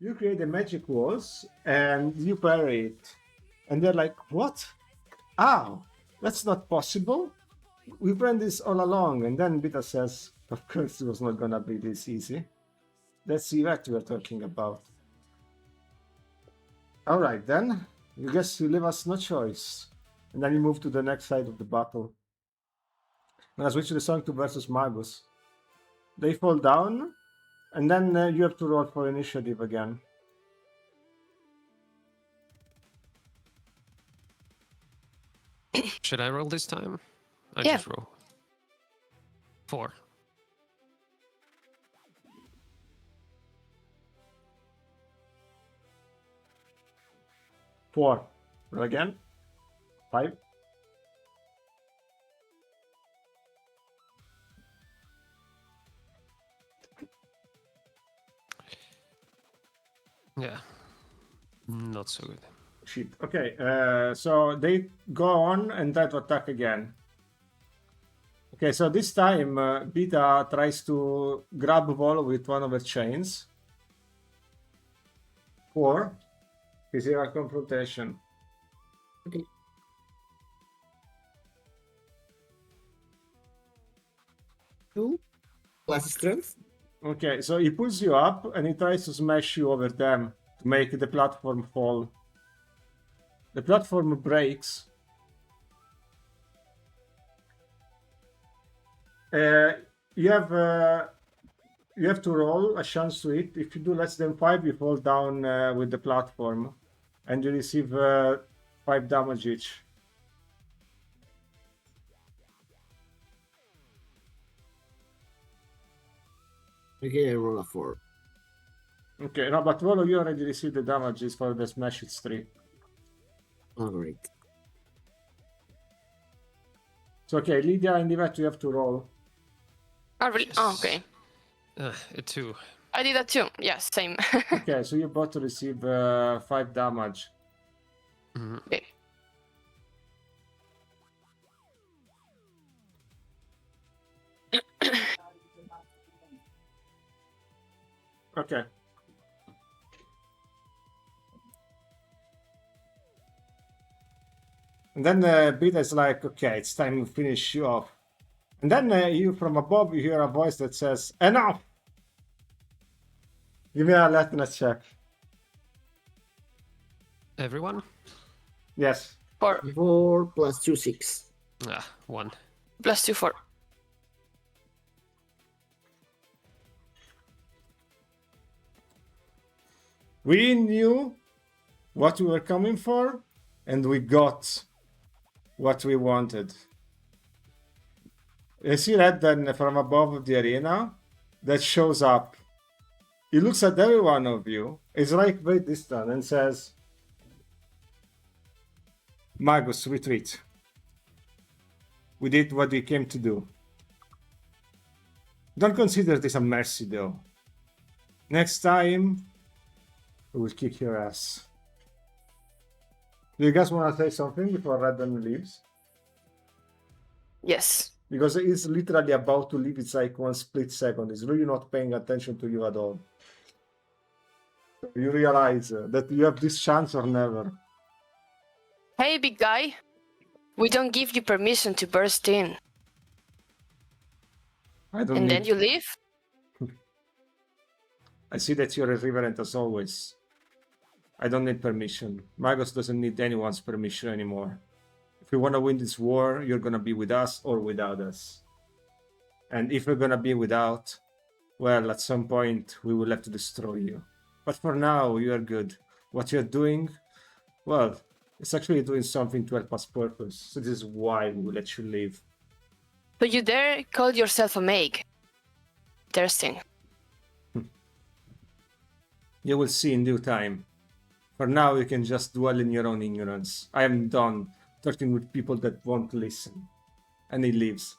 You create the magic walls and you parry it. And they're like, what? Ow, that's not possible. We planned this all along. And then Beta says, of course, it was not going to be this easy. That's the event we're talking about. All right, then. You guess you leave us no choice. And then you move to the next side of the battle. And I switch the song to versus Magus. They fall down, and then you have to roll for initiative again. Should I roll this time? I Yeah. just roll. 4. 4. Roll again. 5. Yeah. Not so good. Shit. Okay, so they go on and try to attack again. Okay, so this time Beta tries to grab Vol with one of her chains. 4. Physical confrontation. Okay. Two plus strength. Okay, so he pulls you up and he tries to smash you over them to make the platform fall. The platform breaks. You have to roll a chance to hit. If you do less than 5, you fall down with the platform, and you receive 5 damage each. Okay, I roll a 4. Okay, no, but Volo, you already received the damages for the smash. It's 3. Oh, great. So okay, Lydia and Yvette, you have to roll. Oh, really? Yes. Oh, okay. A 2. I did that too. Yeah, same. Okay, so you both receive 5 damage. Mhm. Okay. Okay. And then Beta is like, okay, it's time to finish you off. And then you, from above, you hear a voice that says, enough! Give me a alertness check. Everyone? Yes. 4 4 plus 2, 6. 1. plus 2, 4. We knew what we were coming for, and we got what we wanted. You see that then from above the arena that shows up. He looks at every one of you. It's like very distant and says, Magus, retreat. We did what we came to do. Don't consider this a mercy, though. Next time, we will kick your ass. Do you guys want to say something before Redden leaves? Yes. Because it's literally about to leave. It's like one split second. It's really not paying attention to you at all. You realize that you have this chance or never. Hey, big guy. We don't give you permission to burst in. I don't And need... then you leave? I see that you're irreverent as always. I don't need permission. Magus doesn't need anyone's permission anymore. If we want to win this war, you're going to be with us or without us. And if we're going to be without, well, at some point, we will have to destroy you. But for now, you are good. What you're doing, well, it's actually doing something to help us purpose. So this is why we will let you live. So you dare call yourself a mage? Interesting. You will see in due time. For now, you can just dwell in your own ignorance. I am done talking with people that won't listen. And he leaves.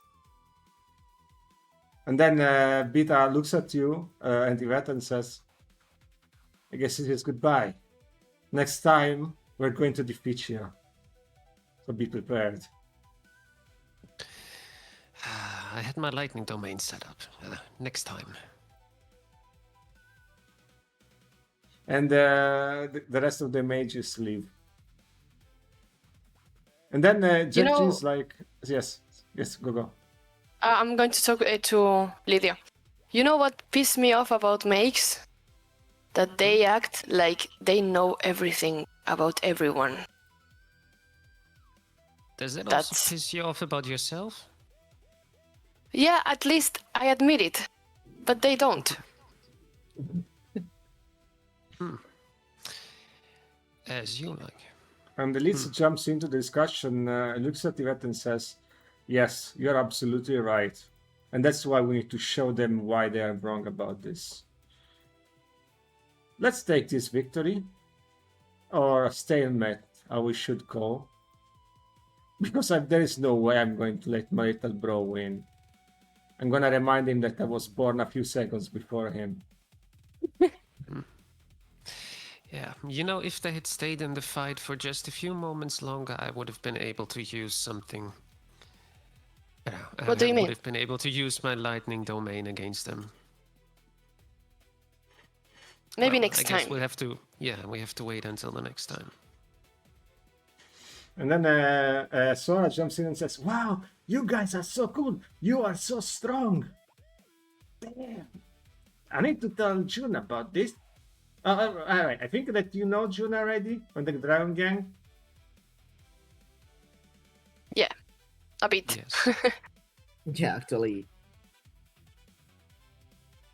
And then Beta looks at you and Yvette and says, I guess it is goodbye. Next time, we're going to defeat you. So be prepared. I had my lightning domain set up. Next time. And the rest of the mages leave. And then You know- Genji's like, yes, go. I'm going to talk to Lydia. You know what pissed me off about makes? That they act like they know everything about everyone. Does that That's- also piss you off about yourself? Yeah, at least I admit it. But they don't. As you like. And Elise jumps into the discussion, looks at Yvette and says, yes, you're absolutely right. And that's why we need to show them why they are wrong about this. Let's take this victory, or a stalemate, how we should call. Because there is no way I'm going to let my little bro win. I'm gonna remind him that I was born a few seconds before him. Yeah, you know, if they had stayed in the fight for just a few moments longer, I would have been able to use something. What do you I mean? would have been able to use my lightning domain against them. Maybe Well, next I guess time. we'll have to. Yeah, we have to wait until the next time. And then Sora jumps in and says, wow, you guys are so cool. You are so strong. Damn. I need to tell June about this. Alright, I think that you know June already on the Dragon Gang. Yeah, a bit. Yes. Yeah, actually.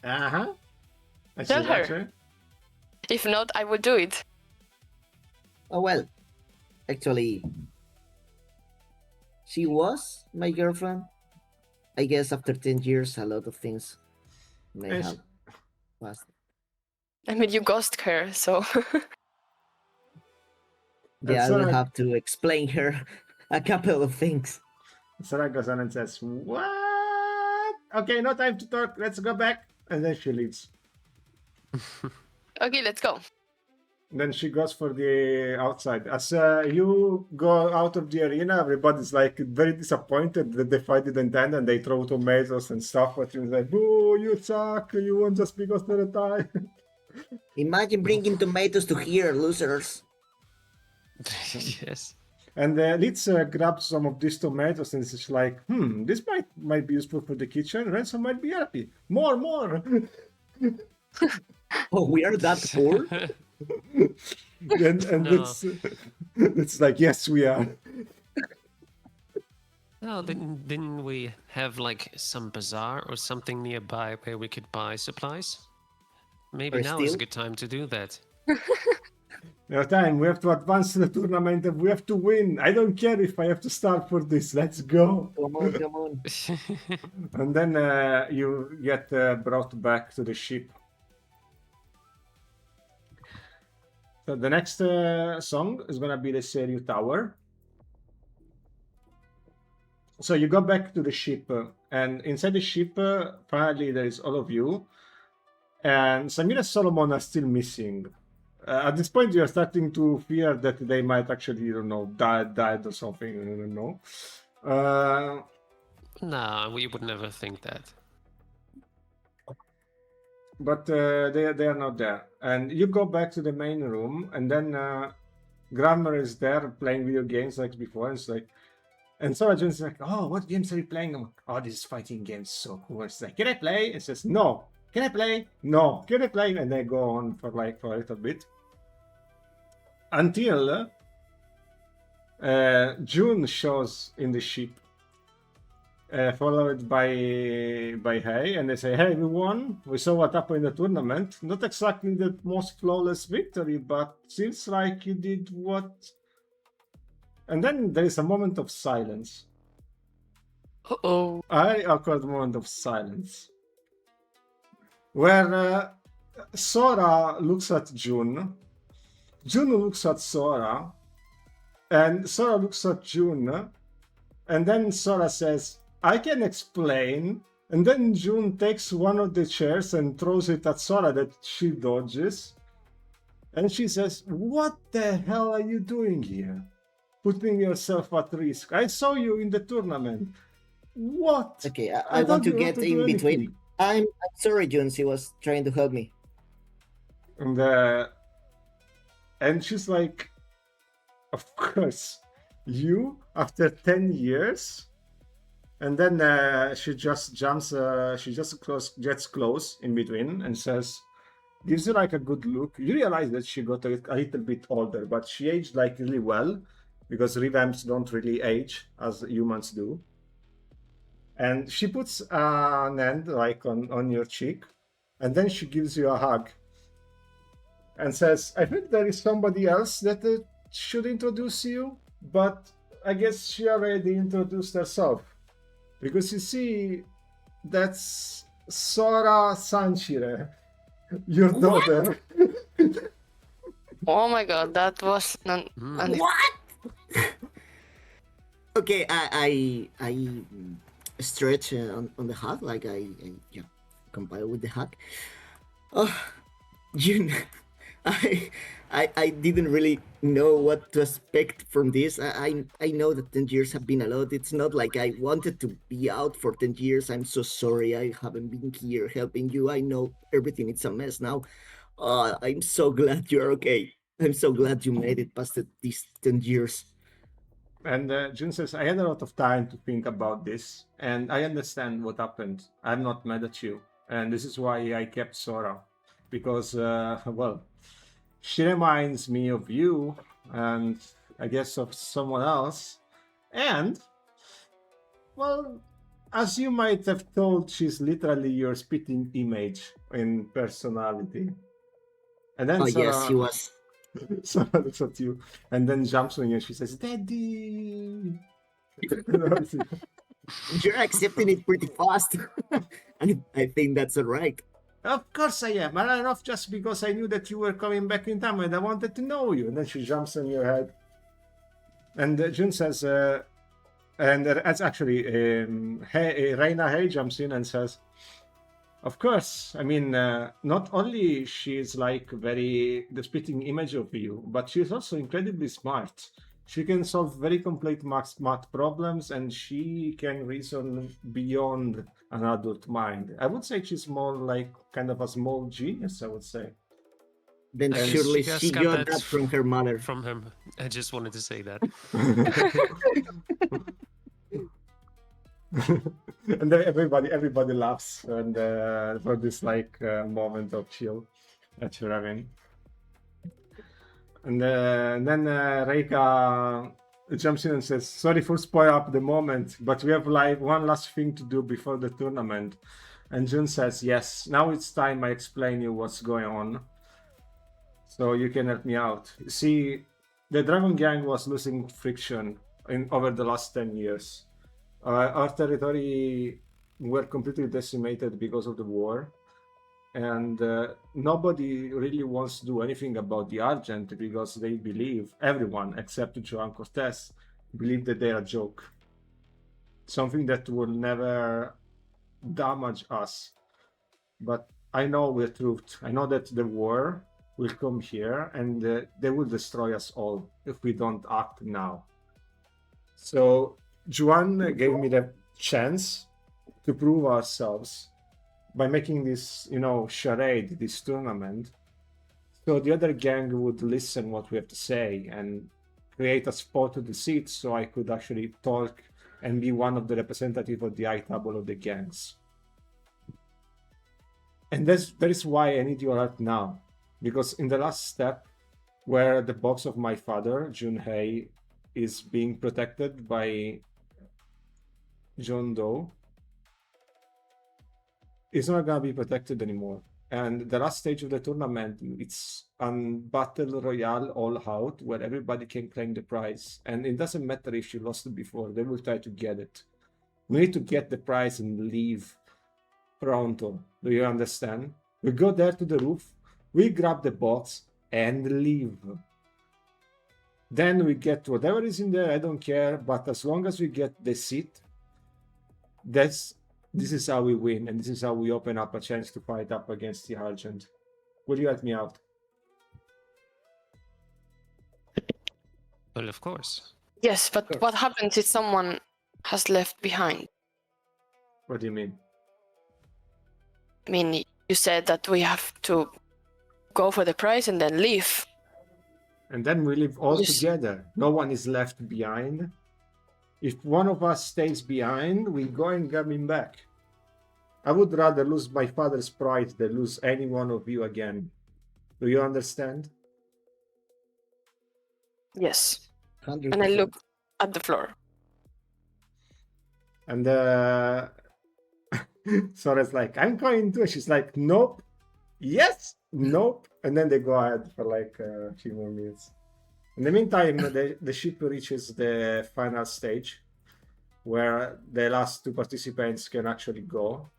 Uh-huh. I Tell see that, her. right? If not, I would do it. Oh well. Actually, she was my girlfriend. I guess after 10 years, a lot of things may Yes. have passed. I mean, you ghost her, so. Yeah, I Sora- will have to explain her a couple of things. Sora goes on and says, what? Okay, no time to talk. Let's go back. And then she leaves. Okay, let's go. Then she goes for the outside. As you go out of the arena, everybody's like very disappointed that the fight didn't end, and they throw tomatoes and stuff. But she was like, "Boo! You suck! You won just because they're a tie." Imagine bringing tomatoes to here, losers. Yes. And Litz grabs some of these tomatoes and is like, this might be useful for the kitchen. Ransom might be happy. More. Oh, we are that poor? and No. it's like, yes, we are. No, didn't we have like some bazaar or something nearby where we could buy supplies? Maybe Or now is a steal? good time to do that. No time. We have to advance to the tournament and we have to win. I don't care if I have to start for this. Let's go. Come on. And then you get brought back to the ship. So the next song is gonna be the Seiryu Tower. So you go back to the ship, and inside the ship, finally there is all of you, and Samira and Solomon are still missing. At this point, you are starting to fear that they might actually, died or something. I don't know. Nah, we would never think that. But they are not there. And you go back to the main room, and then Grammar is there playing video games like before. And it's like, and Sarah Jones is like, "Oh, what games are you playing?" I'm like, "Oh, this is fighting games, so cool." It's like, "Can I play?" It says, "No." "Can I play?" "No." "Can I play?" And they go on for a little bit until June shows in the ship. Followed by Hey, and they say, "Hey, we won. We saw what happened in the tournament. Not exactly the most flawless victory, but seems like you did what." And then there is a moment of silence. Uh-oh. A awkward moment of silence, where Sora looks at June. June looks at Sora, and Sora looks at June, and then Sora says, "I can explain." And then June takes one of the chairs and throws it at Sora that she dodges. And she says, "What the hell are you doing here? Putting yourself at risk. I saw you in the tournament. What?" Okay, I I want to don't get do in between. anything. I'm sorry, Jones. He was trying to help me. And And she's like, of course, you after 10 years? And then she just jumps, gets close in between and says, gives you like a good look. You realize that she got a little bit older, but she aged like really well because revamps don't really age as humans do. And she puts an hand like on your cheek, and then she gives you a hug and says, I think there is somebody else that should introduce you, but I guess she already introduced herself. Because you see, that's Sora Sanchire, your daughter. Oh my god, that was What? Okay, I stretch on the hug, like I yeah, compile with the hug. Oh, you know, I didn't really know what to expect from this. I know that 10 years have been a lot. It's not like I wanted to be out for 10 years. I'm so sorry I haven't been here helping you. I know everything is a mess now. I'm so glad you're okay. I'm so glad you made it past these 10 years. And Jun says, I had a lot of time to think about this, and I understand what happened. I'm not mad at you. And this is why I kept Sora. Because, well, she reminds me of you, and I guess of someone else. And, well, as you might have told, she's literally your spitting image in personality. And then Oh Sora, yes, he was. Sora looks at you and then jumps on you and she says, Daddy! You're accepting it pretty fast. And I think that's alright. Of course I am. I ran off just because I knew that you were coming back in time and I wanted to know you. And then she jumps on your head. And Jun says, and that's actually, Reina Hay jumps in and says, of course. I mean, not only she's like the spitting image of you, but she's also incredibly smart. She can solve very complex math problems and she can reason beyond an adult mind. I would say she's more like kind of a small genius, I would say. Then And surely she she got got that that from her mother. From him. I just wanted to say that. And then everybody laughs and for this like moment of chill that you're having. And then Reika jumps in and says, sorry for spoil up the moment, but we have like one last thing to do before the tournament. And Jun says, yes, now it's time I explain you what's going on, so you can help me out. See, the Dragon Gang was losing friction over the last 10 years. Our territory were completely decimated because of the war, and nobody really wants to do anything about the Argent because they believe, everyone except Joan Cortez, believe that they're a joke. Something that will never damage us. But I know the truth. I know that the war will come here and they will destroy us all if we don't act now. So Juan gave me the chance to prove ourselves by making this, charade, this tournament. So the other gang would listen what we have to say and create a spot to the seat so I could actually talk and be one of the representatives of the high table of the gangs. And that is why I need your help now. Because in the last step, where the box of my father, Junhei, is being protected by John Doe, it's not gonna be protected anymore. And the last stage of the tournament, it's a battle royale all out where everybody can claim the prize. And it doesn't matter if you lost it before, they will try to get it. We need to get the prize and leave pronto. Do you understand? We go there to the roof, we grab the box and leave. Then we get whatever is in there, I don't care, but as long as we get the seat, this is how we win, and this is how we open up a chance to fight up against the Argent. Will you help me out? Well, of course. Yes, but what happens if someone has left behind? What do you mean? I mean, you said that we have to go for the prize and then leave. and then we live all Yes. together. No one is left behind. If one of us stays behind, we go and get him back. I would rather lose my father's pride than lose any one of you again. Do you understand? Yes. 100%. And I look at the floor. And Sora's like, I'm going to. She's like, nope, yes, nope. And then they go ahead for like a few more minutes. In the meantime, the ship reaches the final stage where the last two participants can actually go.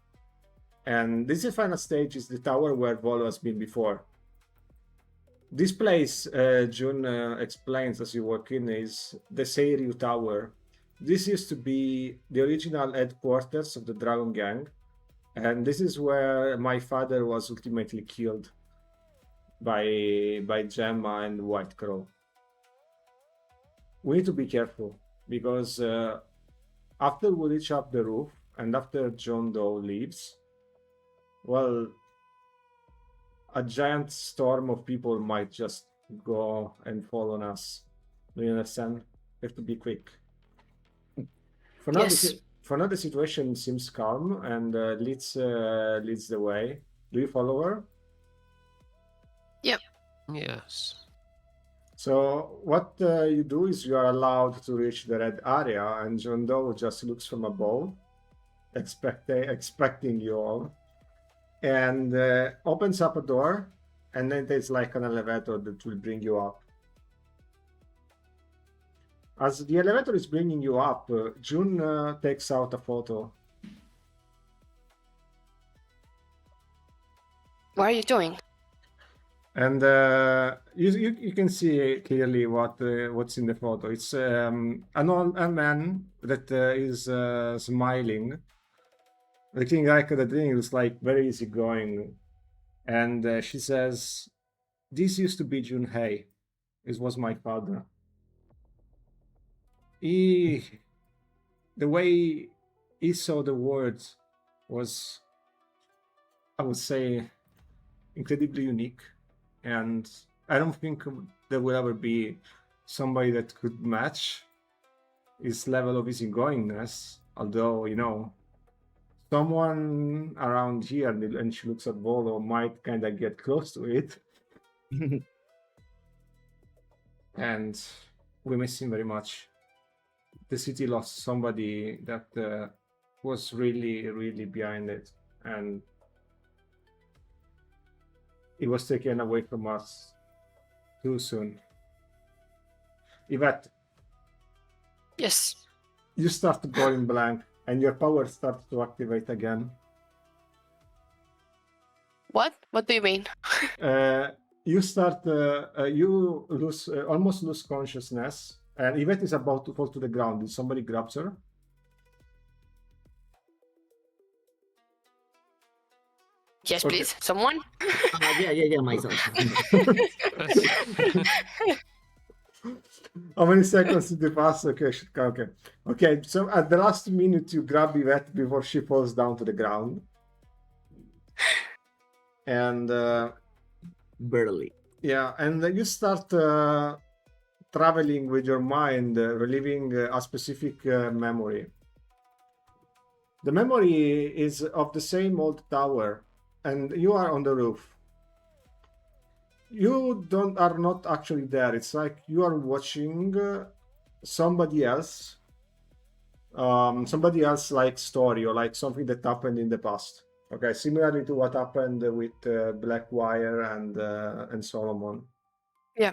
And this is the final stage, is the tower where Volo has been before. This place, June explains as you walk in, is the Seiryu Tower. This used to be the original headquarters of the Dragon Gang, and this is where my father was ultimately killed by Gemma and White Crow. We need to be careful, because after we reach up the roof, and after John Doe leaves, well, a giant storm of people might just go and fall on us. Do you understand? We have to be quick. For now, Yes. the situation seems calm, and leads the way. Do you follow her? Yes. So what you do is you are allowed to reach the red area, and John Doe just looks from above, expecting you all, and opens up a door, and then there's like an elevator that will bring you up. As the elevator is bringing you up, June takes out a photo. What are you doing? And you can see clearly what's in the photo. It's a man that is smiling, looking like the thing is like very easygoing. And she says, "This used to be Junhei. This was my father. The way he saw the world was, I would say, incredibly unique. And I don't think there will ever be somebody that could match his level of easygoingness. Although, someone around here, and she looks at Volo, might kind of get close to it. And we miss him very much. The city lost somebody that was really, really behind it. And it was taken away from us too soon. Yvette, Yes. you start going blank, and your power starts to activate again. What? What do you mean? You start, you almost lose consciousness, and Yvette is about to fall to the ground. Did somebody grabs her? Yes, Okay. please. Someone? Yeah, myself. How many seconds did it pass? Okay. So at the last minute, you grab Yvette before she falls down to the ground. And Barely. yeah, and you start traveling with your mind, reliving a specific memory. The memory is of the same old tower, and you are on the roof. You are not actually there. It's like you are watching somebody else like story, or like something that happened in the past. Okay, similarly to what happened with Blackwire and Solomon. Yeah.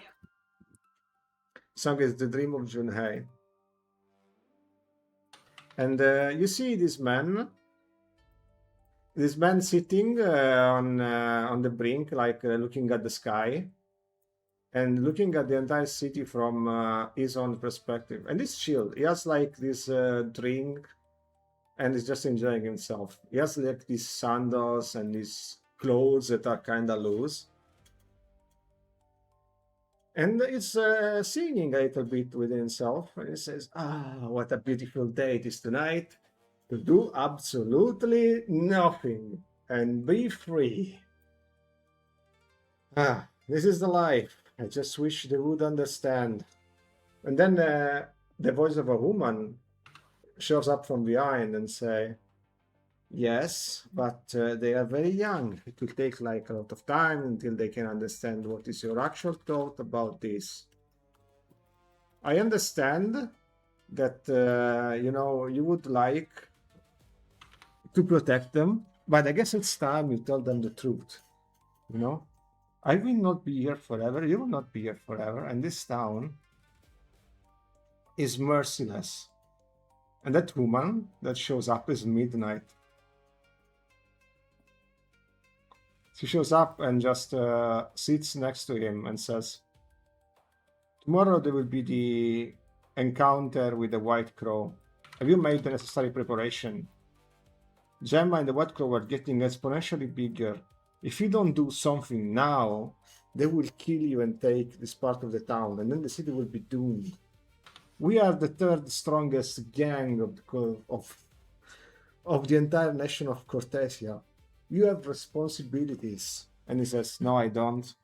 Song is the dream of Junhei. And you see this man sitting on the brink, like looking at the sky and looking at the entire city from his own perspective. And he's chill. He has like this drink, and he's just enjoying himself. He has like these sandals and these clothes that are kind of loose. And it's singing a little bit within himself. And he says, what a beautiful day it is tonight to do absolutely nothing and be free. This is the life. I just wish they would understand. And then the voice of a woman shows up from behind and say, yes, but they are very young. It will take like a lot of time until they can understand what is your actual thought about this. I understand that, you would like to protect them, but I guess it's time you tell them the truth, I will not be here forever, you will not be here forever, and this town is merciless. And that woman that shows up is Midnight. She shows up and just sits next to him and says, tomorrow there will be the encounter with the White Crow. Have you made the necessary preparation? Gemma and the White Crow are getting exponentially bigger. If you don't do something now, they will kill you and take this part of the town, and then the city will be doomed. We are the third strongest gang of the entire nation of Cortesia. You have responsibilities. And he says, no, I don't.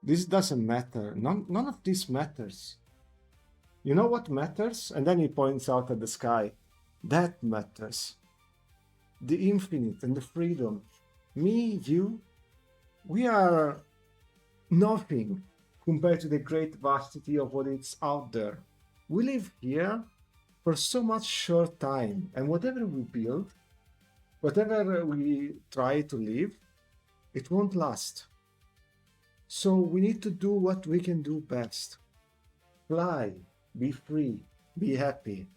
This doesn't matter. None of this matters. You know what matters? And then he points out at the sky. That matters. The infinite and the freedom. Me, you, we are nothing compared to the great vastity of what is out there. We live here for so much short time, and whatever we build, whatever we try to live, it won't last. So we need to do what we can do best. Fly, be free, be happy.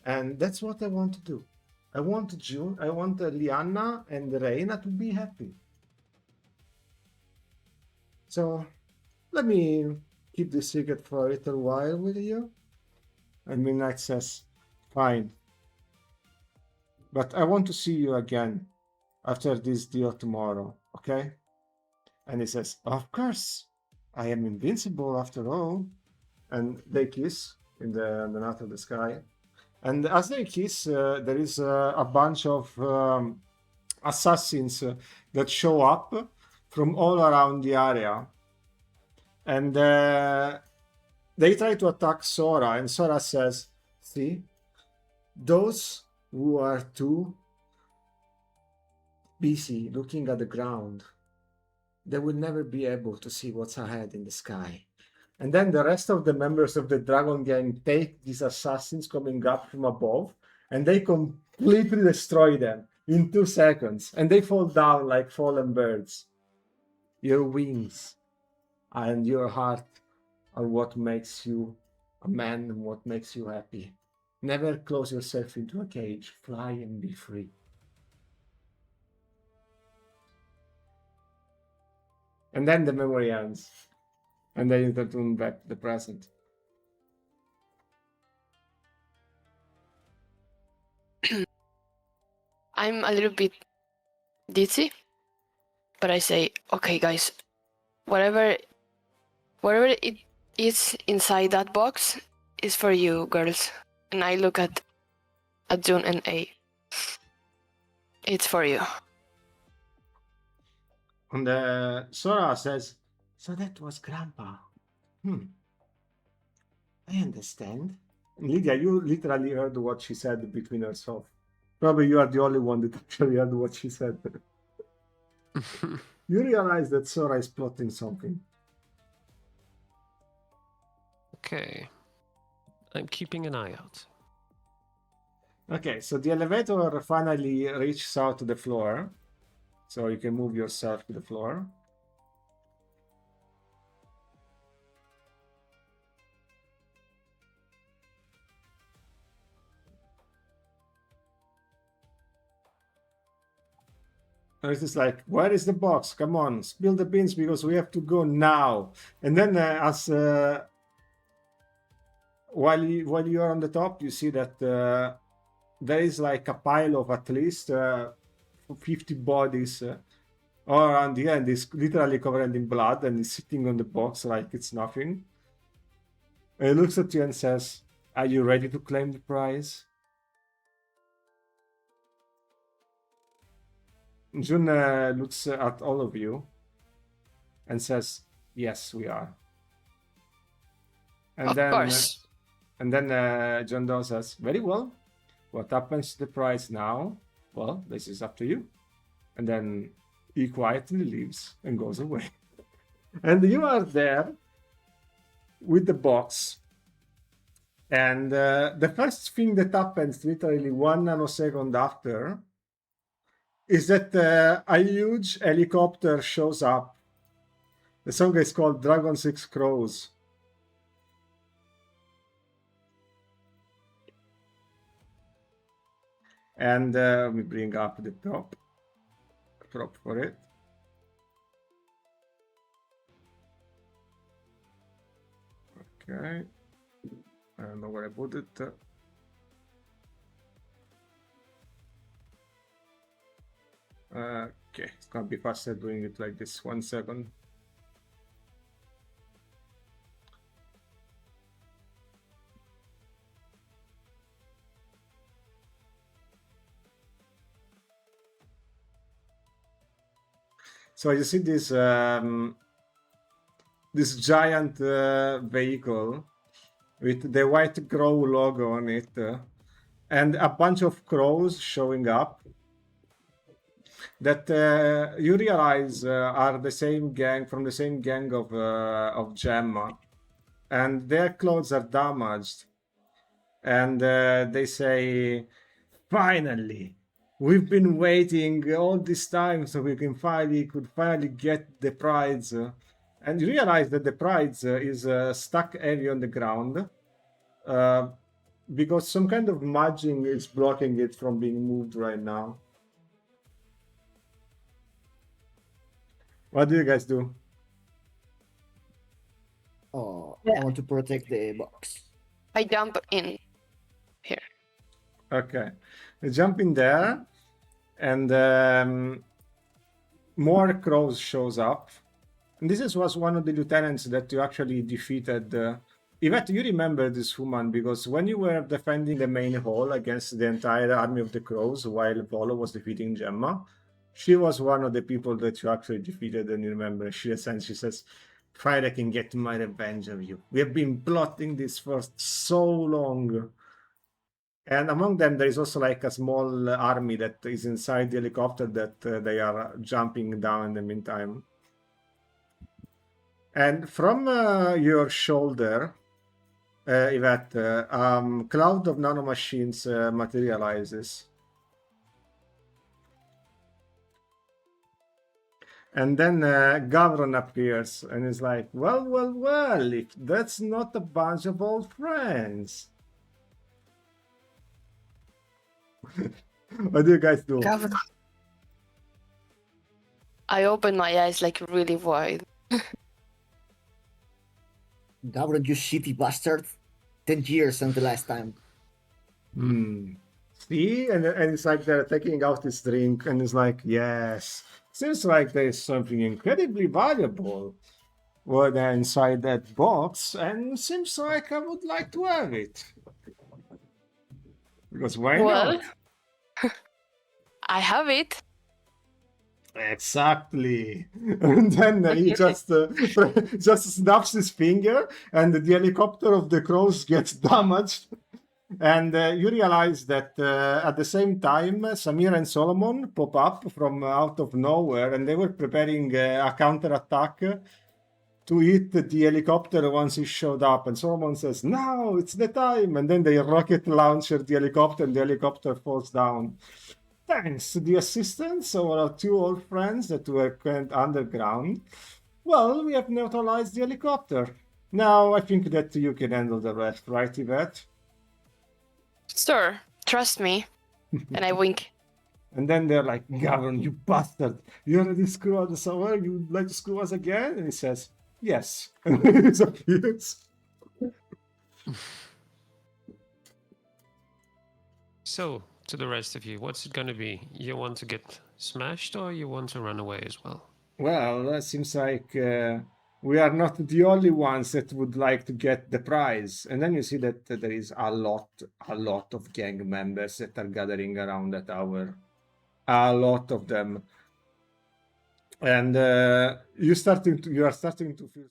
And that's what I want to do. I want June, I want Liana and Reina to be happy. So let me keep this secret for a little while with you. And Midnight says, fine. But I want to see you again after this deal tomorrow, okay? And he says, of course, I am invincible after all. And they kiss in the night of the sky. And as they kiss, there is a bunch of assassins that show up from all around the area. And they try to attack Sora, and Sora says, see, those who are too busy looking at the ground, they will never be able to see what's ahead in the sky. And then the rest of the members of the Dragon Gang take these assassins coming up from above, and they completely destroy them in 2 seconds, and they fall down like fallen birds. Your wings and your heart are what makes you a man and what makes you happy. Never close yourself into a cage. Fly and be free. And then the memory ends. And they return back to the present. I'm a little bit ditzy, but I say, okay, guys, whatever it is inside that box is for you, girls. And I look at June and A. It's for you. And Sora says, so that was Grandpa. I understand. Lydia, you literally heard what she said between herself. Probably you are the only one that actually heard what she said. You realize that Sora is plotting something. Okay. I'm keeping an eye out. Okay, so the elevator finally reaches out to the floor. So you can move yourself to the floor. And it's just like, where is the box? Come on, spill the beans because we have to go now. And then while you are on the top, you see that there is like a pile of at least 50 bodies all around here, and it's literally covered in blood, and it's sitting on the box like it's nothing. And he looks at you and says, are you ready to claim the prize? Jun looks at all of you and says, Yes, we are. And Of then, course. And then John Doe says, very well. What happens to the price now? Well, this is up to you. And then he quietly leaves and goes away. And you are there with the box. And the first thing that happens literally 1 nanosecond after is that a huge helicopter shows up. The song is called Dragon Six Crows. And we bring up the prop for it. Okay. I don't know where I put it. Okay, it's gonna be faster doing it like this. 1 second. So you see this this giant vehicle with the white crow logo on it, and a bunch of crows showing up that you realize are the same gang, from the same gang of Gemma, and their clothes are damaged, and they say, finally, we've been waiting all this time so we could finally get the prize. And you realize that the prize is stuck heavy on the ground because some kind of magic is blocking it from being moved right now. What do you guys do? Oh, Yeah. I want to protect the box. I jump in here. Okay, you jump in there, and more crows shows up. And this was one of the lieutenants that you actually defeated. Yvette, you remember this woman because when you were defending the main hall against the entire army of the crows while Volo was defeating Gemma, she was one of the people that you actually defeated, and you remember she says, finally I can get my revenge of you. We have been plotting this for so long. And among them, there is also like a small army that is inside the helicopter that they are jumping down in the meantime. And from your shoulder, Yvette, cloud of nanomachines materializes. And then Gavron appears and is like, well, if that's not a bunch of old friends. What do you guys do? Governor. I open my eyes like really wide. Gavron, you shitty bastard. 10 years since the last time. See? And it's like they're taking out this drink and it's like, yes. Seems like there's something incredibly valuable inside that box, and seems like I would like to have it. Because why Well, not? I have it. Exactly. And then he just snaps his finger, and the helicopter of the crows gets damaged. And you realize that at the same time, Samir and Solomon pop up from out of nowhere, and they were preparing a counterattack to hit the helicopter once he showed up. And Solomon says, "Now it's the time!" And then they rocket launcher the helicopter, and the helicopter falls down. Thanks to the assistance of our two old friends that were went underground, well, we have neutralized the helicopter. Now I think that you can handle the rest, right, Yvette? Sir, trust me. And I wink. And then they're like, Gavron, you bastard! You already screwed us over? You'd like to screw us again? And he says, yes. And he disappears. So, to the rest of you, what's it going to be? You want to get smashed or you want to run away as well? Well, it seems like we are not the only ones that would like to get the prize. And then you see that there is a lot of gang members that are gathering around that hour. A lot of them. And you are starting to feel